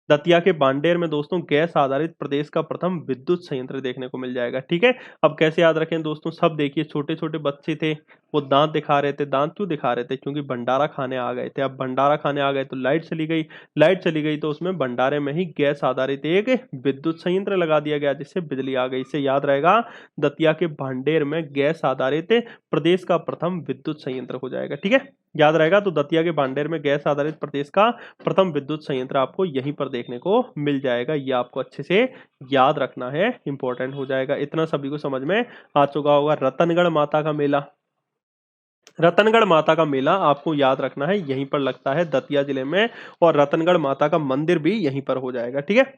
दतिया के बांडेर में दोस्तों गैस आधारित प्रदेश का प्रथम विद्युत संयंत्र देखने को मिल जाएगा। ठीक है, अब कैसे याद रखें दोस्तों, सब देखिए, छोटे छोटे बच्चे थे, वो दांत दिखा रहे थे। दांत क्यों दिखा रहे थे, क्योंकि भंडारा खाने आ गए थे। अब भंडारा खाने आ गए तो लाइट चली गई, लाइट चली गई तो उसमें भंडारे में ही गैस आधारित एक विद्युत संयंत्र लगा दिया गया, जिससे बिजली आ गई। इससे याद रहेगा, दतिया के भांडेर में गैस आधारित प्रदेश का प्रथम विद्युत संयंत्र हो जाएगा। ठीक है, याद रहेगा। तो दतिया के भांडेर में गैस आधारित प्रदेश का प्रथम विद्युत संयंत्र आपको यहीं पर देखने को मिल जाएगा, ये आपको अच्छे से याद रखना है, इंपॉर्टेंट हो जाएगा। इतना सभी को समझ में आ चुका होगा। रतनगढ़ माता का मेला, रतनगढ़ माता का मेला आपको याद रखना है, यहीं पर लगता है दतिया जिले में, और रतनगढ़ माता का मंदिर भी यहीं पर हो जाएगा। ठीक है,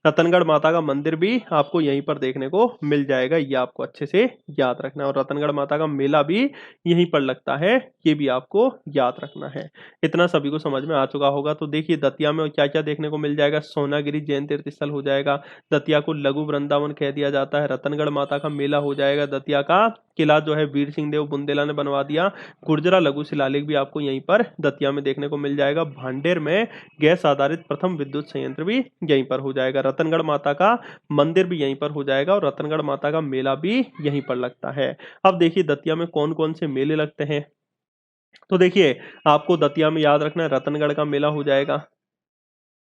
रतनगढ़ माता का मंदिर भी आपको यहीं पर देखने को मिल जाएगा, ये आपको अच्छे से याद रखना है। और रतनगढ़ माता का मेला भी यहीं पर लगता है, ये भी आपको याद रखना है। इतना सभी को समझ में आ चुका होगा। तो देखिए दतिया में क्या क्या देखने को मिल जाएगा। सोनागिरी जैन तीर्थ स्थल हो जाएगा, दतिया को लघु वृंदावन कह दिया जाता है। रतनगढ़ माता का मेला हो जाएगा, दतिया का किला जो है वीर सिंह देव बुंदेला ने बनवा दिया। गुर्जरा लघु शिलालेख भी आपको यहीं पर दतिया में देखने को मिल जाएगा। भांडेर में गैस आधारित प्रथम विद्युत संयंत्र भी यहीं पर हो जाएगा। रतनगढ़ माता का मंदिर भी यहीं पर हो जाएगा और रतनगढ़ माता का मेला भी यहीं पर लगता है। अब देखिए दतिया में कौन कौन से मेले लगते हैं। तो देखिए आपको दतिया में याद रखना है, रतनगढ़ का मेला हो जाएगा,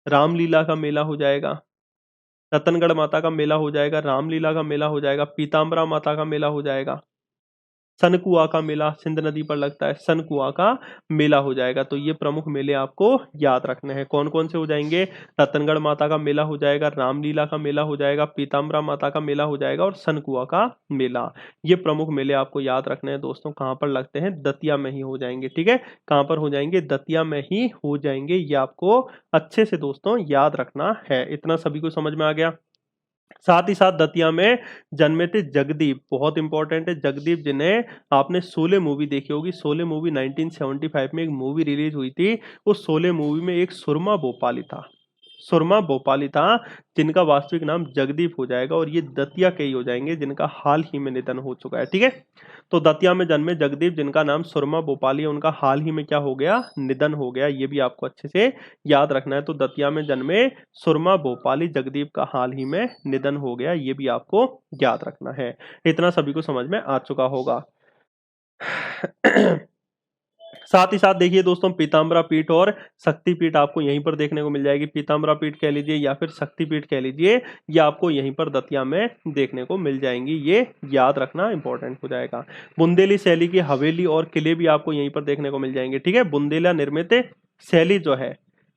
रामलीला का मेला हो जाएगा, रतनगढ़ माता का मेला हो जाएगा, रामलीला का मेला हो जाएगा, पीताम्बरा माता का मेला हो जाएगा, सनकुआ का मेला सिंध नदी पर लगता है, सनकुआ का मेला हो जाएगा। तो ये प्रमुख मेले आपको याद रखने हैं। कौन कौन से हो जाएंगे, रतनगढ़ माता का मेला हो जाएगा, रामलीला का मेला हो जाएगा, पीताम्बरा माता का मेला हो जाएगा और सनकुआ का मेला। ये प्रमुख मेले आपको याद रखने हैं दोस्तों। कहाँ पर लगते हैं, दतिया में ही हो जाएंगे। ठीक है, कहाँ पर हो जाएंगे, दतिया में ही हो जाएंगे। ये आपको अच्छे से दोस्तों याद रखना है। इतना सभी को समझ में आ गया। साथ ही साथ दतिया में जन्मे थे जगदीप, बहुत इंपॉर्टेंट है जगदीप, जिन्हें आपने शोले मूवी देखी होगी। शोले मूवी 1975 में एक मूवी रिलीज हुई थी। उस शोले मूवी में एक सुरमा भोपाली था, सुरमा भोपाली था, जिनका वास्तविक नाम जगदीप हो जाएगा और ये दतिया के ही हो जाएंगे, जिनका हाल ही में निधन हो चुका है। ठीक है, तो दतिया में जन्मे जगदीप, जिनका नाम सुरमा भोपाली है, उनका हाल ही में क्या हो गया, निधन हो गया। ये भी आपको अच्छे से याद रखना है। तो दतिया में जन्मे सुरमा भोपाली जगदीप का हाल ही में निधन हो गया, ये भी आपको याद रखना है। इतना सभी को समझ में आ चुका होगा। साथ ही साथ देखिए दोस्तों, पीताम्बरा पीठ और शक्ति पीठ आपको यहीं पर देखने को मिल जाएगी। पीताम्बरा पीठ कह लीजिए या फिर शक्ति पीठ कह लीजिए, ये आपको यहीं पर दतिया में देखने को मिल जाएंगी। ये याद रखना इंपॉर्टेंट हो जाएगा। बुंदेली शैली की हवेली और किले भी आपको यहीं पर देखने को मिल जाएंगे। ठीक है, बुंदेला निर्मित शैली जो है,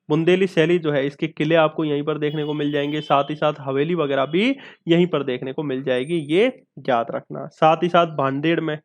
बुंदेली शैली जो है, इसके किले आपको यहीं पर देखने को मिल जाएंगे। साथ ही साथ हवेली वगैरह भी यहीं पर देखने को मिल जाएगी, ये याद रखना। साथ ही साथ भांडेड़ में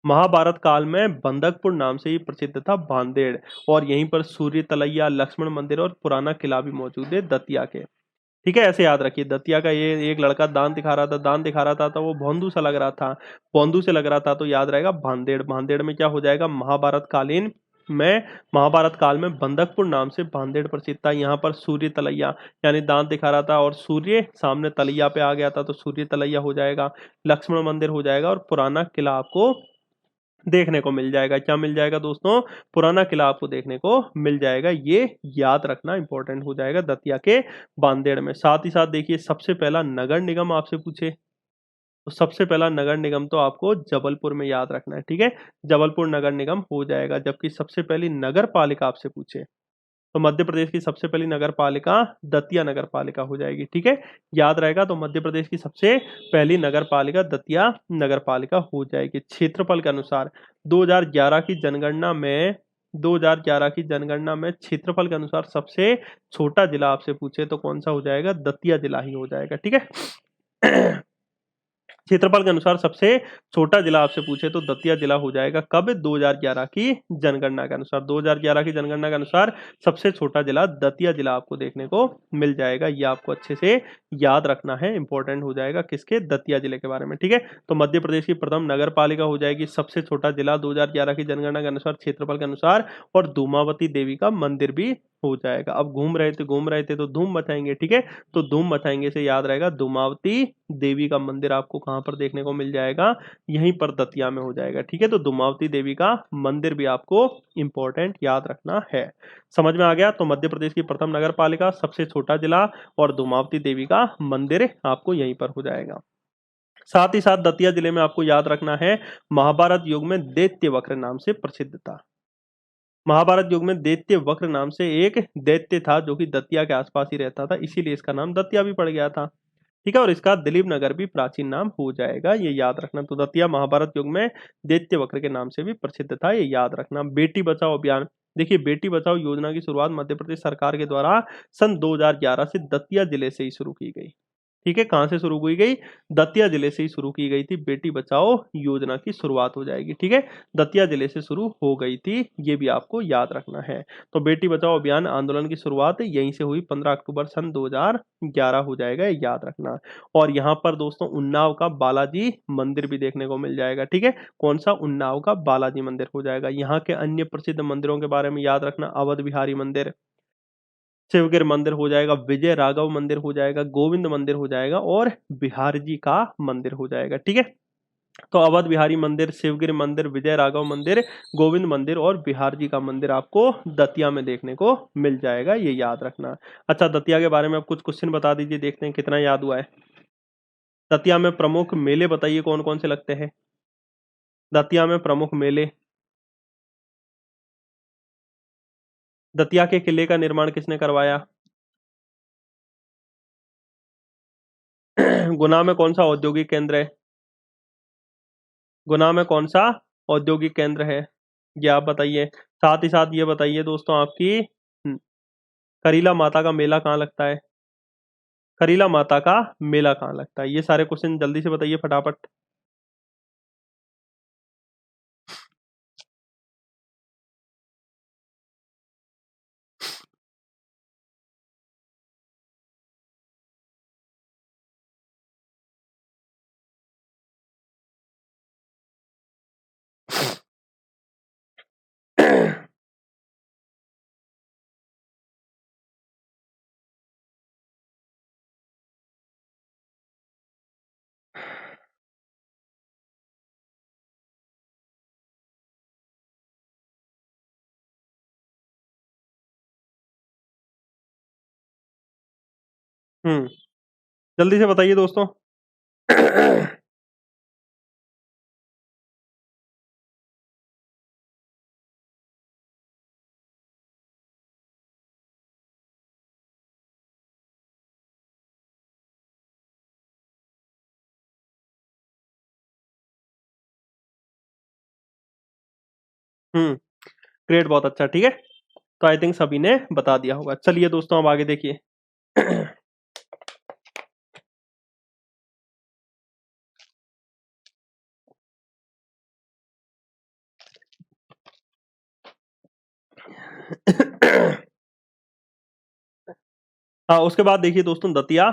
महाभारत काल में बंदकपुर नाम से ही प्रसिद्ध था भांदेड़, और यहीं पर सूर्य तलैया, लक्ष्मण मंदिर और पुराना किला भी मौजूद है दतिया के। ठीक है, ऐसे याद रखिए। दतिया का ये एक लड़का दांत दिखा रहा था, दांत दिखा रहा था तो वो भोंदू सा लग रहा था, भोंदू से लग रहा था, तो याद रहेगा भांदेड़। भांदेड़ में क्या हो जाएगा, महाभारत कालीन में, महाभारत काल में बंदकपुर नाम से भांदेड़ प्रसिद्ध था। यहाँ पर सूर्य तलैया, यानी दांत दिखा रहा था और सूर्य सामने तलैया पे आ गया था, तो सूर्य तलैया हो जाएगा, लक्ष्मण मंदिर हो जाएगा और पुराना किला आपको देखने को मिल जाएगा। क्या मिल जाएगा दोस्तों, पुराना किला आपको देखने को मिल जाएगा। ये याद रखना इंपॉर्टेंट हो जाएगा दतिया के बांदेड़ में। साथ ही साथ देखिए, सबसे पहला नगर निगम आपसे पूछे तो सबसे पहला नगर निगम तो आपको जबलपुर में याद रखना है। ठीक है, जबलपुर नगर निगम हो जाएगा। जबकि सबसे पहली नगर पालिका आपसे पूछे तो मध्य प्रदेश की सबसे पहली नगर पालिका दतिया नगर पालिका हो जाएगी। ठीक है, याद रहेगा। तो मध्य प्रदेश की सबसे पहली नगर पालिका दतिया नगर पालिका हो जाएगी। क्षेत्रफल के अनुसार 2011 की जनगणना में, 2011 की जनगणना में क्षेत्रफल के अनुसार सबसे छोटा जिला आपसे पूछे तो कौन सा हो जाएगा, दतिया जिला ही हो जाएगा। ठीक है, क्षेत्रफल के अनुसार सबसे छोटा जिला आपसे पूछे तो दतिया जिला हो जाएगा। कब, 2011 की जनगणना के अनुसार। 2011 की जनगणना के अनुसार सबसे छोटा जिला दतिया जिला आपको देखने को मिल जाएगा। ये आपको अच्छे से याद रखना है, इंपॉर्टेंट हो जाएगा किसके, दतिया जिले के बारे में। ठीक है, तो मध्य प्रदेश की प्रथम नगर पालिका हो जाएगी, सबसे छोटा जिला 2011 की जनगणना के अनुसार, क्षेत्रफल के अनुसार, और धूमावती देवी का मंदिर भी हो जाएगा। अब घूम रहे थे तो धूम मचाएंगे। ठीक है, तो धूम मचाएंगे से याद रहेगा, धूमावती देवी का मंदिर आपको कहां पर देखने को मिल जाएगा, यहीं पर दतिया में हो जाएगा। ठीक है, तो धूमावती देवी का मंदिर भी आपको इंपॉर्टेंट याद रखना है। समझ में आ गया। तो मध्य प्रदेश की प्रथम नगर पालिका, सबसे छोटा जिला और धूमावती देवी का मंदिर आपको यहीं पर हो जाएगा। साथ ही साथ दतिया जिले में आपको याद रखना है, महाभारत युग में दैत्य वक्र नाम से प्रसिद्ध था। महाभारत युग में दैत्य वक्र नाम से एक दैत्य था जो कि दतिया के आसपास ही रहता था, इसीलिए इसका नाम दतिया भी पड़ गया था। ठीक है, और इसका दिलीप नगर भी प्राचीन नाम हो जाएगा, ये याद रखना। तो दतिया महाभारत युग में दैत्य वक्र के नाम से भी प्रसिद्ध था, ये याद रखना। बेटी बचाओ अभियान, देखिए बेटी बचाओ योजना की शुरुआत मध्य प्रदेश सरकार के द्वारा सन 2011 से दतिया जिले से ही शुरू की गई। ठीक है, कहाँ से शुरू की गई? दतिया जिले से ही शुरू की गई थी बेटी बचाओ योजना की शुरुआत हो जाएगी। ठीक है, दतिया जिले से शुरू हो गई थी, ये भी आपको याद रखना है। तो बेटी बचाओ अभियान आंदोलन की शुरुआत यहीं से हुई, 15 अक्टूबर सन 2011 हो जाएगा, ये याद रखना। और यहाँ पर दोस्तों उन्नाव का बालाजी मंदिर भी देखने को मिल जाएगा। ठीक है, कौन सा? उन्नाव का बालाजी मंदिर हो जाएगा। यहाँ के अन्य प्रसिद्ध मंदिरों के बारे में याद रखना, अवध बिहारी मंदिर, शिवगिर मंदिर हो जाएगा, विजय राघव मंदिर हो जाएगा, गोविंद मंदिर हो जाएगा और बिहार जी का मंदिर हो जाएगा। ठीक है, तो अवध बिहारी मंदिर, शिवगिर मंदिर, विजय राघव मंदिर, गोविंद मंदिर और बिहार जी का मंदिर आपको दतिया में देखने को मिल जाएगा, ये याद रखना। अच्छा, दतिया के बारे में आप कुछ क्वेश्चन बता दीजिए, देखते हैं कितना याद हुआ है। दतिया में प्रमुख मेले बताइए कौन कौन से लगते हैं? दतिया में प्रमुख मेले। दतिया के किले का निर्माण किसने करवाया? गुना में कौन सा औद्योगिक केंद्र है? गुना में कौन सा औद्योगिक केंद्र है, ये आप बताइए। साथ ही साथ ये बताइए दोस्तों आपकी करीला माता का मेला कहाँ लगता है? करीला माता का मेला कहाँ लगता है? ये सारे क्वेश्चन जल्दी से बताइए फटाफट। हम्म, जल्दी से बताइए दोस्तों। ग्रेट, बहुत अच्छा। ठीक है, तो आई थिंक सभी ने बता दिया होगा। चलिए दोस्तों अब आगे देखिए। हाँ, उसके बाद देखिए दोस्तों दतिया।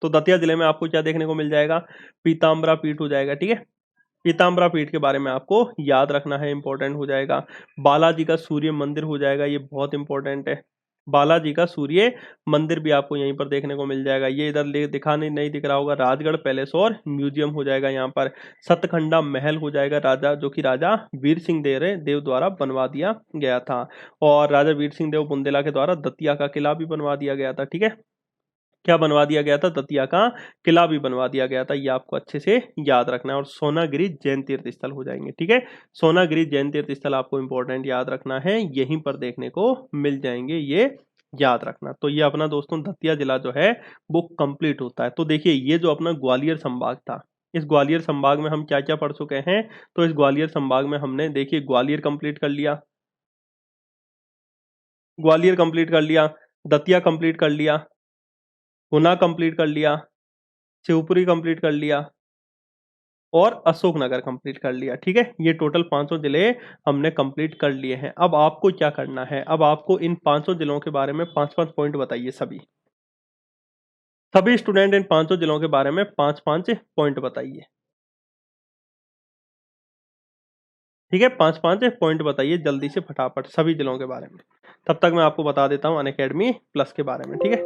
तो दतिया जिले में आपको क्या देखने को मिल जाएगा? पीताम्बरा पीठ हो जाएगा। ठीक है, पीताम्बरा पीठ के बारे में आपको याद रखना है, इंपॉर्टेंट हो जाएगा। बालाजी का सूर्य मंदिर हो जाएगा, ये बहुत इंपॉर्टेंट है। बालाजी का सूर्य मंदिर भी आपको यहीं पर देखने को मिल जाएगा, ये इधर ले दिखा नहीं दिख रहा होगा, राजगढ़ पैलेस और म्यूजियम हो जाएगा यहाँ पर। सतखंडा महल हो जाएगा, राजा जो कि राजा वीर सिंह देव द्वारा बनवा दिया गया था। और राजा वीर सिंह देव बुंदेला के द्वारा दतिया का किला भी बनवा दिया गया था। ठीक है, क्या बनवा दिया गया था? दतिया का किला भी बनवा दिया गया था, ये आपको अच्छे से याद रखना है। और सोनागिरी जैन तीर्थ स्थल हो जाएंगे। ठीक है, सोनागिरी जैन तीर्थ स्थल आपको इंपॉर्टेंट याद रखना है, यहीं पर देखने को मिल जाएंगे, ये याद रखना। तो ये अपना दोस्तों दतिया जिला जो है वो कंप्लीट होता है। तो देखिए ये जो अपना ग्वालियर संभाग था, इस ग्वालियर संभाग में हम क्या क्या पढ़ चुके हैं? तो इस ग्वालियर संभाग में हमने देखिए ग्वालियर कंप्लीट कर लिया, ग्वालियर कंप्लीट कर लिया, दतिया कंप्लीट कर लिया, गुना कंप्लीट कर लिया, शिवपुरी कंप्लीट कर लिया और अशोकनगर कंप्लीट कर लिया। ठीक है, ये टोटल 500 जिले हमने कंप्लीट कर लिए हैं। अब आपको क्या करना है? अब आपको इन 500 जिलों के बारे में 5-5 पॉइंट बताइए। सभी सभी स्टूडेंट इन 500 जिलों के बारे में 5-5 पॉइंट बताइए। ठीक है, 5-5 पॉइंट बताइए जल्दी से फटाफट सभी जिलों के बारे में। तब तक मैं आपको बता देता हूँ अनअकैडमी प्लस के बारे में। ठीक है,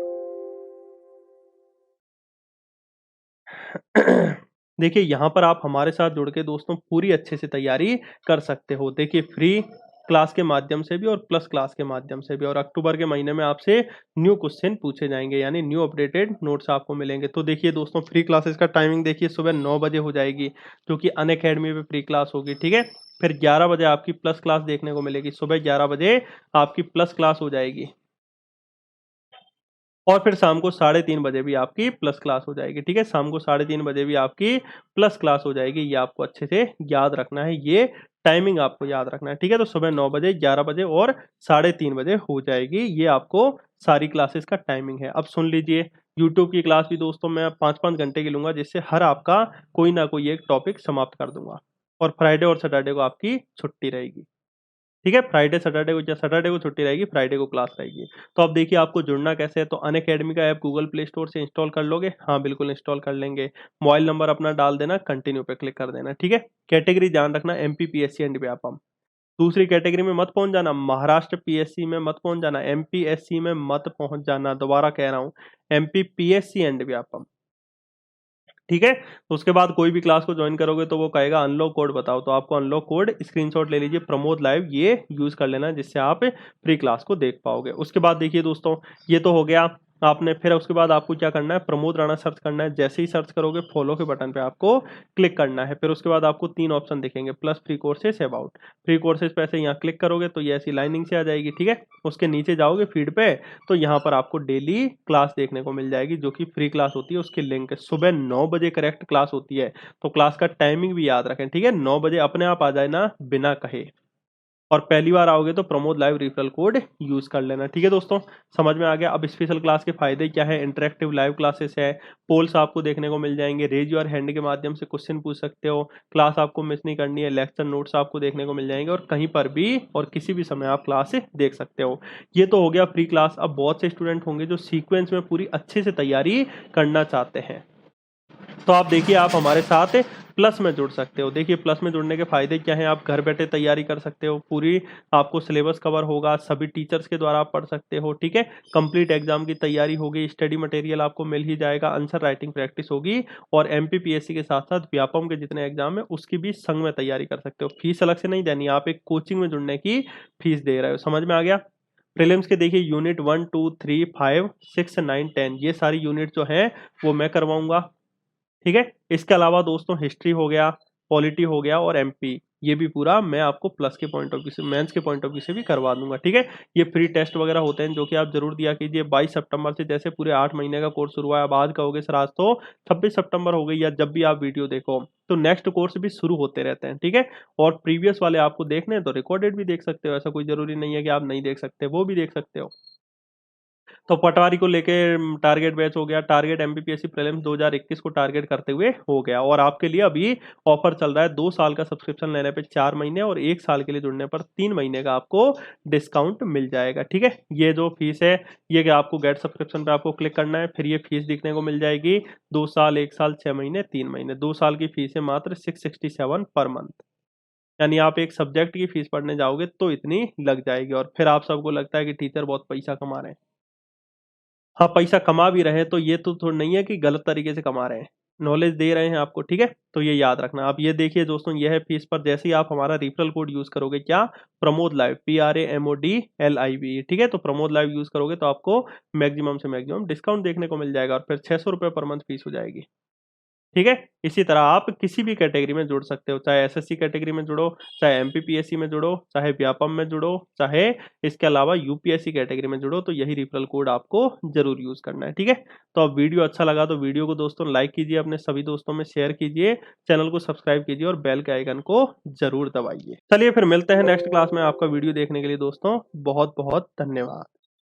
देखिए यहाँ पर आप हमारे साथ जुड़ के दोस्तों पूरी अच्छे से तैयारी कर सकते हो। देखिए फ्री क्लास के माध्यम से भी और प्लस क्लास के माध्यम से भी, और अक्टूबर के महीने में आपसे न्यू क्वेश्चन पूछे जाएंगे, यानी न्यू अपडेटेड नोट्स आपको मिलेंगे। तो देखिए दोस्तों फ्री क्लासेस का टाइमिंग देखिए सुबह 9 बजे हो जाएगी, जो कि अनअकैडमी पे फ्री क्लास होगी। ठीक है, फिर 11 बजे आपकी प्लस क्लास देखने को मिलेगी, सुबह 11 बजे आपकी प्लस क्लास हो जाएगी। और फिर शाम को 3:30 बजे भी आपकी प्लस क्लास हो जाएगी। ठीक है, शाम को 3:30 बजे भी आपकी प्लस क्लास हो जाएगी, ये आपको अच्छे से याद रखना है, ये टाइमिंग आपको याद रखना है। ठीक है, तो सुबह 9 बजे, 11 बजे और 3:30 बजे हो जाएगी, ये आपको सारी क्लासेस का टाइमिंग है। अब सुन लीजिए, यूट्यूब की क्लास भी दोस्तों मैं 5-5 घंटे की लूँगा, जिससे हर आपका कोई ना कोई एक टॉपिक समाप्त कर दूँगा। और फ्राइडे और सैटरडे को आपकी छुट्टी रहेगी। ठीक है? फ्राइडे सैटरडे को, या सैटरडे को छुट्टी रहेगी, फ्राइडे को क्लास रहेगी। तो अब देखिए आपको जुड़ना कैसे है, तो अनअकैडमी का ऐप गूगल प्ले स्टोर से इंस्टॉल कर लोगे? हाँ, बिल्कुल इंस्टॉल कर लेंगे। मोबाइल नंबर अपना डाल देना, कंटिन्यू पे क्लिक कर देना, ठीक है? कैटेगरी ध्यान रखना एमपीपीएससी एंड व्यापम। दूसरी कैटेगरी में मत पहुँच जाना, महाराष्ट्र पीएससी में मत पहुँच जाना, एमपीएससी में मत पहुँच जाना, दोबारा कह रहा हूँ, एमपीपीएससी एंड व्यापम। ठीक है? तो उसके बाद कोई भी क्लास को जॉइन करोगे तो वो कहेगा अनलॉक कोड बताओ, तो आपको अनलॉक कोड स्क्रीनशॉट ले लीजिए, प्रमोद लाइव ये यूज़ कर लेना, जिससे आप फ्री क्लास को देख पाओगे। उसके बाद देखिए दोस्तों, ये तो हो गया आपने, फिर उसके बाद आपको क्या करना है, प्रमोद राणा सर्च करना है। जैसे ही सर्च करोगे फॉलो के बटन पे आपको क्लिक करना है। फिर उसके बाद आपको 3 ऑप्शन दिखेंगे, plus, free courses, about. Free courses पे ऐसे यहाँ क्लिक करोगे तो ये ऐसी लाइनिंग से आ जाएगी, ठीक है? उसके नीचे जाओगे फीड पे, तो यहाँ पर आपको डेली क्लास देखने को मिल जाएगी, जो कि फ्री क्लास होती है। उसकी लिंक सुबह 9 बजे करेक्ट क्लास होती है, तो क्लास का टाइमिंग भी याद रखें, ठीक है? 9 बजे अपने आप आ जाए ना, बिना कहे। और पहली बार आओगे तो Pramod live referral code use कर लेना, ठीक है दोस्तों? समझ में आ गया? अब स्पेशल क्लास के फ़ायदे क्या है, इंटरैक्टिव लाइव क्लासेस है, पोल्स आपको देखने को मिल जाएँगे, रेज़ योर हैंड के माध्यम से क्वेश्चन पूछ सकते हो, क्लास आपको मिस नहीं करनी है, लेक्चर नोट्स आपको देखने को मिल जाएँगे, और कहीं पर भी और किसी भी समय आप क्लास देख सकते हो। ये तो हो गया फ्री क्लास। अब बहुत से स्टूडेंट होंगे जो सीक्वेंस में पूरी अच्छे से तैयारी करना चाहते हैं। तो आप देखिए आप हमारे साथ प्लस में जुड़ सकते हो। देखिए प्लस में जुड़ने के फ़ायदे क्या हैं, आप घर बैठे तैयारी कर सकते हो, पूरी आपको सिलेबस कवर होगा, सभी टीचर्स के द्वारा आप पढ़ सकते हो, ठीक है? कंप्लीट एग्जाम की तैयारी होगी, स्टडी मटेरियल आपको मिल ही जाएगा, आंसर राइटिंग प्रैक्टिस होगी, और एमपीपीएससी के साथ-साथ व्यापम के जितने एग्जाम है उसकी भी संग में तैयारी कर सकते हो। फीस अलग से नहीं देनी है, आप एक कोचिंग में जुड़ने की फीस दे रहे हो। समझ में आ गया? प्रीलिम्स के देखिए यूनिट 1, 2, 3, 5, 6, 9, 10 ये सारी यूनिट जो हैं वो मैं करवाऊँगा। ठीक है? इसके अलावा दोस्तों हिस्ट्री हो गया, पॉलिटी हो गया, और एमपी, ये भी पूरा मैं आपको प्लस के पॉइंट ऑफ व्यू से, मेंस के पॉइंट ऑफ व्यू से भी करवा दूँगा, ठीक है? ये फ्री टेस्ट वगैरह होते हैं जो कि आप ज़रूर दिया कीजिए। 22 सितंबर से जैसे पूरे 8 महीने का कोर्स शुरू हुआ है, अब आज कहोगे सर आज तो 26 सितंबर हो गई, या जब भी आप वीडियो देखो, तो नेक्स्ट कोर्स भी शुरू होते रहते हैं, ठीक है? और प्रीवियस वाले आपको देखने हैं तो रिकॉर्डेड भी देख सकते हो, ऐसा कोई ज़रूरी नहीं है कि आप नहीं देख सकते, वो भी देख सकते हो। तो पटवारी को लेके टारगेट बैच हो गया, टारगेट एमपीपीएससी प्रीलिम्स 2021 को टारगेट करते हुए हो गया, और आपके लिए अभी ऑफर चल रहा है, 2 साल का सब्सक्रिप्शन लेने पे 4 महीने और 1 साल के लिए जुड़ने पर 3 महीने का आपको डिस्काउंट मिल जाएगा, ठीक है? ये जो फीस है, ये कि आपको गेट सब्सक्रिप्शन पे आपको क्लिक करना है, फिर ये फीस दिखने को मिल जाएगी, 2 साल, 1 साल, 6 महीने, 3 महीने। 2 साल की फीस है मात्र 667 पर मंथ। यानी आप एक सब्जेक्ट की फीस पढ़ने जाओगे तो इतनी लग जाएगी, और फिर आप सबको लगता है कि टीचर बहुत पैसा कमा रहे हैं। हाँ, पैसा कमा भी रहे हैं तो ये तो थोड़ा नहीं है कि गलत तरीके से कमा रहे हैं। नॉलेज दे रहे हैं आपको, ठीक है? तो ये याद रखना। आप ये देखिए दोस्तों, ये है फीस पर, जैसे ही आप हमारा रेफरल कोड यूज़ करोगे, क्या? प्रमोद लाइव, PRAMODLIV, ठीक है? तो प्रमोद लाइव यूज़ करोगे तो आपको मैक्सिमम से मैक्सिमम डिस्काउंट देखने को मिल जाएगा, और फिर ₹600 पर मंथ फीस हो जाएगी। ठीक है? इसी तरह आप किसी भी कैटेगरी में जुड़ सकते हो, चाहे एसएससी कैटेगरी में जुड़ो, चाहे एमपीपीएससी में जुड़ो, चाहे व्यापम में जुड़ो, चाहे इसके अलावा यूपीएससी कैटेगरी में जुड़ो, तो यही रेफरल कोड आपको ज़रूर यूज़ करना है, ठीक है? तो अब वीडियो अच्छा लगा तो वीडियो को दोस्तों लाइक कीजिए, अपने सभी दोस्तों में शेयर कीजिए, चैनल को सब्सक्राइब कीजिए और बेल के आइकन को ज़रूर दबाइए। चलिए फिर मिलते हैं नेक्स्ट क्लास में। आपका वीडियो देखने के लिए दोस्तों बहुत-बहुत धन्यवाद।